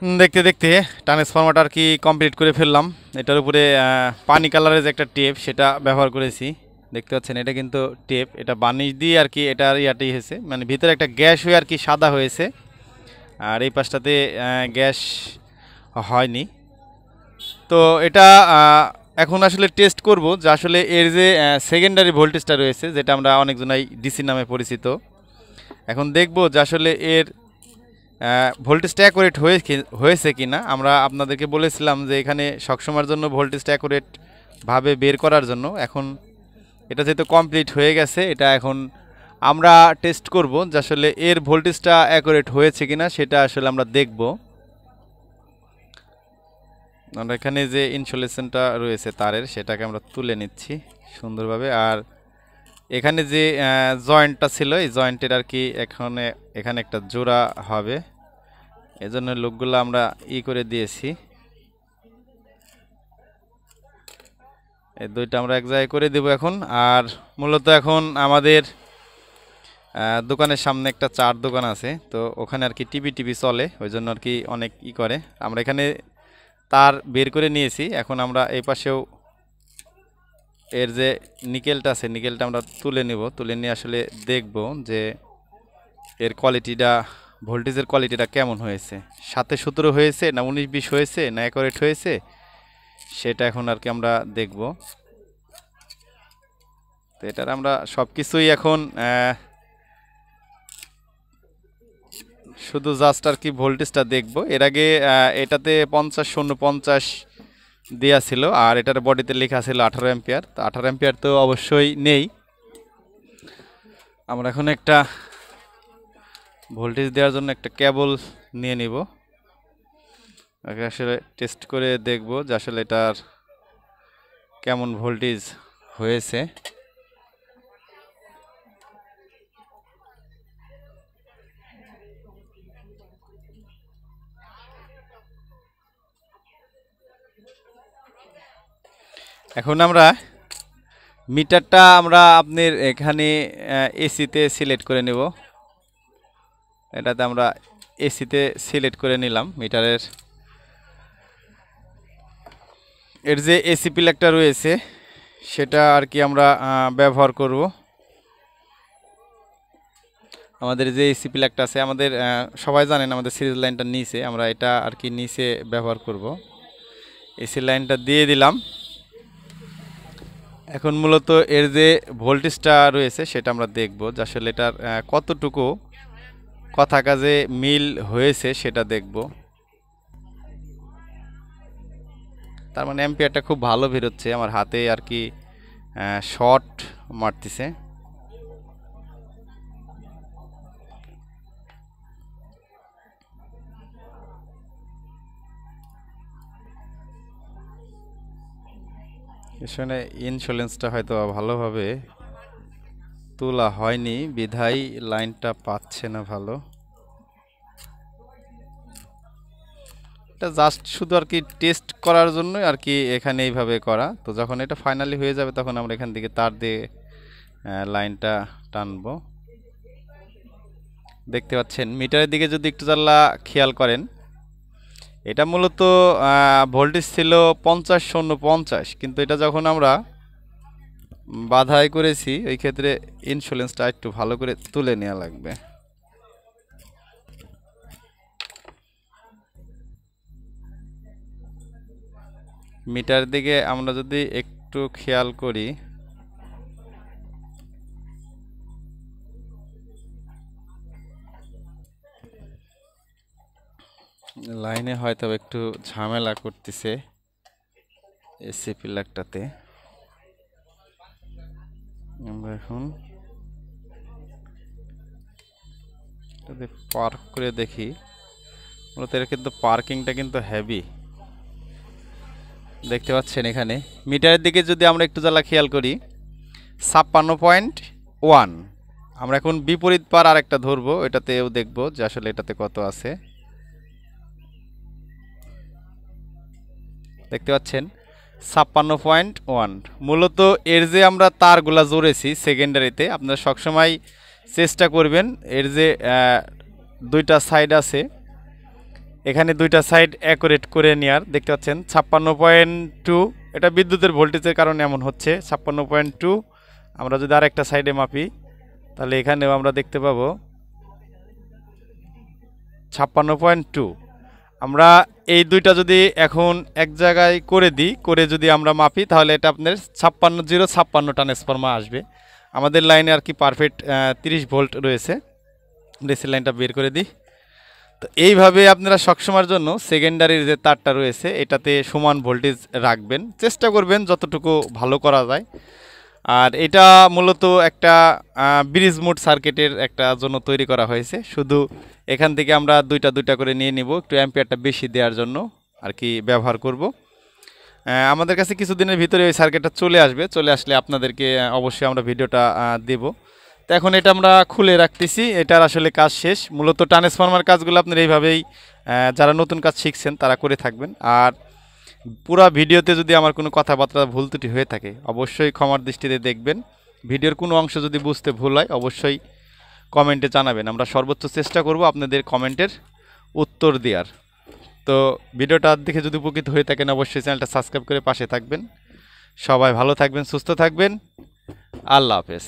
দেখতে দেখতে ট্রান্সফরমারটা আর কি কমপ্লিট করে ফেললাম। এটার উপরে পানি কালারের যে একটা টেপ সেটা ব্যবহার করেছি। দেখতে পাচ্ছেন এটা কিন্তু টেপ, এটা বার্নিশ দিয়ে আর কি এটার ইয়াটাই হয়েছে, মানে ভিতরে একটা গ্যাস হয়ে আর কি সাদা হয়েছে, আর এই পাশটাতে গ্যাস হয়নি। তো এটা এখন আসলে টেস্ট করব যে আসলে এর যে সেকেন্ডারি ভোল্টেজটা রয়েছে, যেটা আমরা অনেকজনাই ডিসি নামে পরিচিত, এখন দেখব যে আসলে এর ভোল্টেজটা অ্যাকুরেট হয়েছে কি না। আমরা আপনাদেরকে বলেছিলাম যে এখানে সবসময়ের জন্য ভোল্টেজটা অ্যাকুরেটভাবে বের করার জন্য। এখন এটা যেহেতু কমপ্লিট হয়ে গেছে, এটা এখন আমরা টেস্ট করব যে আসলে এর ভোল্টেজটা অ্যাকুরেট হয়েছে কি না, সেটা আসলে আমরা দেখব। আমরা এখানে যে ইনসুলেশনটা রয়েছে তারের, সেটাকে আমরা তুলে নিচ্ছি সুন্দরভাবে। আর এখানে যে জয়েন্টটা ছিল, এই জয়েন্টের আর কি এখানে একটা জোড়া হবে, এজন্য লোকগুলো আমরা করে দিয়েছি। এই দুইটা আমরা এক জায়গায় করে দেব এখন। আর মূলত এখন আমাদের দোকানের সামনে একটা চার দোকান আছে, তো ওখানে আর কি টিভি চলে, ওই জন্য আর কি অনেক করে। আমরা এখানে তার বের করে নিয়েছি। এখন আমরা এই পাশেও এর যে নিকেলটা আছে, নিকেলটা আমরা তুলে নেব। তুলে নিয়ে আসলে দেখব যে এর কোয়ালিটিটা, ভোল্টেজের কোয়ালিটিটা কেমন হয়েছে, 7-17 হয়েছে না 19-20 হয়েছে না অ্যাকুরেট হয়েছে, সেটা এখন আর কি আমরা দেখব। তো এটার আমরা সব কিছুই এখন শুধু জাস্ট আর কি ভোল্টেজটা দেখব। এর আগে এটাতে 50-50 দেওয়া ছিল, আর এটার বডিতে লেখা ছিল 18 অ্যাম্পিয়ার। তো 18 অ্যাম্পিয়ার তো অবশ্যই নেই। আমরা এখন একটা ভোল্টেজ দেওয়ার জন্য একটা কেবল নিয়ে নিব, আসলে টেস্ট করে দেখব যে আসলে এটার কেমন ভোল্টেজ হয়েছে। এখন আমরা মিটারটা আপনার এখানে এসিতে সিলেক্ট করে নেব। এটাতে আমরা এসিতে সিলেক্ট করে নিলাম মিটারের। এর যে এসি প্লাগটা রয়েছে সেটা আর কি আমরা ব্যবহার করব। আমাদের যে এসি প্লাগটা আছে, আমাদের সবাই জানেন আমাদের সিরিজ লাইনটা নিচে, আমরা এটা আর কি নিচে ব্যবহার করব। এসি লাইনটা দিয়ে দিলাম। এখন মূলত এর যে ভোল্টেজটা রয়েছে সেটা আমরা দেখব যে আসলে এটার কতটুকু কথা কাজে মিল হয়েছে সেটা দেখব। তার মানে অ্যাম্পিয়ারটা খুব ভালো বেরোচ্ছে, আমার হাতে আর কি শর্ট মারতেছে। এখানে ইনসুলেন্সটা হয়তো ভালোভাবে তোলা হয়নি, বিধায় লাইনটা পাচ্ছে না ভালো। এটা জাস্ট শুধু আর কি টেস্ট করার জন্য আর কি এখানে এইভাবে করা। তো যখন এটা ফাইনালি হয়ে যাবে তখন আমরা এখান থেকে তার দিয়ে লাইনটা টানবো। দেখতে পাচ্ছেন মিটারের দিকে যদি একটু জানলা খেয়াল করেন, এটা মূলত ভোল্টেজ ছিল 50-50, কিন্তু এটা যখন আমরা বাধাই করেছি ওই ক্ষেত্রে ইনসুলেন্সটা একটু ভালো করে তুলে নেওয়া লাগবে। মিটার দিকে আমরা যদি একটু খেয়াল করি, লাইনে হয়তো একটু ঝামেলা করতেছে এসি প্লাগটাতে। আমরা এখন যদি পার্ক করে দেখি, মূলত এর কিন্তু পার্কিংটা কিন্তু হেভি। দেখতে পাচ্ছেন এখানে মিটারের দিকে যদি আমরা একটু জ্বালা খেয়াল করি 56.1। আমরা এখন বিপরীত পার আরেকটা ধরবো, এটাতেও দেখবো যে আসলে এটাতে কত আছে। দেখতে পাচ্ছেন 56.1। মূলত এর যে আমরা তারগুলা জোড়েছি সেকেন্ডারিতে, আপনারা সবসময় চেষ্টা করবেন এর যে দুইটা সাইড আছে এখানে দুইটা সাইড অ্যাকুরেট করে নেওয়ার, দেখতে পাচ্ছেন 56.2, এটা বিদ্যুতের ভোল্টেজের কারণে এমন হচ্ছে। 56.2 আমরা যদি আর একটা সাইডে মাপি তাহলে এখানেও আমরা দেখতে পাবো 56.2। আমরা এই দুইটা যদি এখন এক জায়গায় করে দিই, করে যদি আমরা মাপি তাহলে এটা আপনার 56 ট্রান্সফরমার আসবে। আমাদের লাইনে আর কি পারফেক্ট 30 ভোল্ট রয়েছে। ডিসি লাইনটা বের করে দিই। তো এইভাবে আপনারা সবসময়ের জন্য সেকেন্ডারির যে তারটা রয়েছে এটাতে সমান ভোল্টেজ রাখবেন, চেষ্টা করবেন যতটুকু ভালো করা যায়। আর এটা মূলত একটা ব্রিজ মোড সার্কিটের একটা জন্য তৈরি করা হয়েছে। শুধু এখান থেকে আমরা দুইটা করে নিয়ে নিব, একটু অ্যাম্পিয়ারটা বেশি দেওয়ার জন্য আর কি ব্যবহার করব। আমাদের কাছে কিছুদিনের ভিতরে ওই সার্কিটটা চলে আসবে, চলে আসলে আপনাদেরকে অবশ্যই আমরা ভিডিওটা দেব। তো এখন এটা আমরা খুলে রাখতেছি, এটার আসলে কাজ শেষ। মূলত ট্রান্সফরমার কাজগুলো আপনার এইভাবেই যারা নতুন কাজ শিখছেন তারা করে থাকবেন। আর পুরা ভিডিওতে যদি আমার কোনো কথাবার্তা ভুল ত্রুটি হয়ে থাকে অবশ্যই ক্ষমার দৃষ্টিতে দেখবেন। ভিডিওর কোনো অংশ যদি বুঝতে ভুল হয় অবশ্যই কমেন্টে জানাবেন, আমরা সর্বোচ্চ চেষ্টা করব আপনাদের কমেন্টের উত্তর দেওয়ার। তো ভিডিওটা দেখে যদি উপকৃত হয়ে থাকেন অবশ্যই চ্যানেলটা সাবস্ক্রাইব করে পাশে থাকবেন। সবাই ভালো থাকবেন, সুস্থ থাকবেন। আল্লাহ হাফেজ।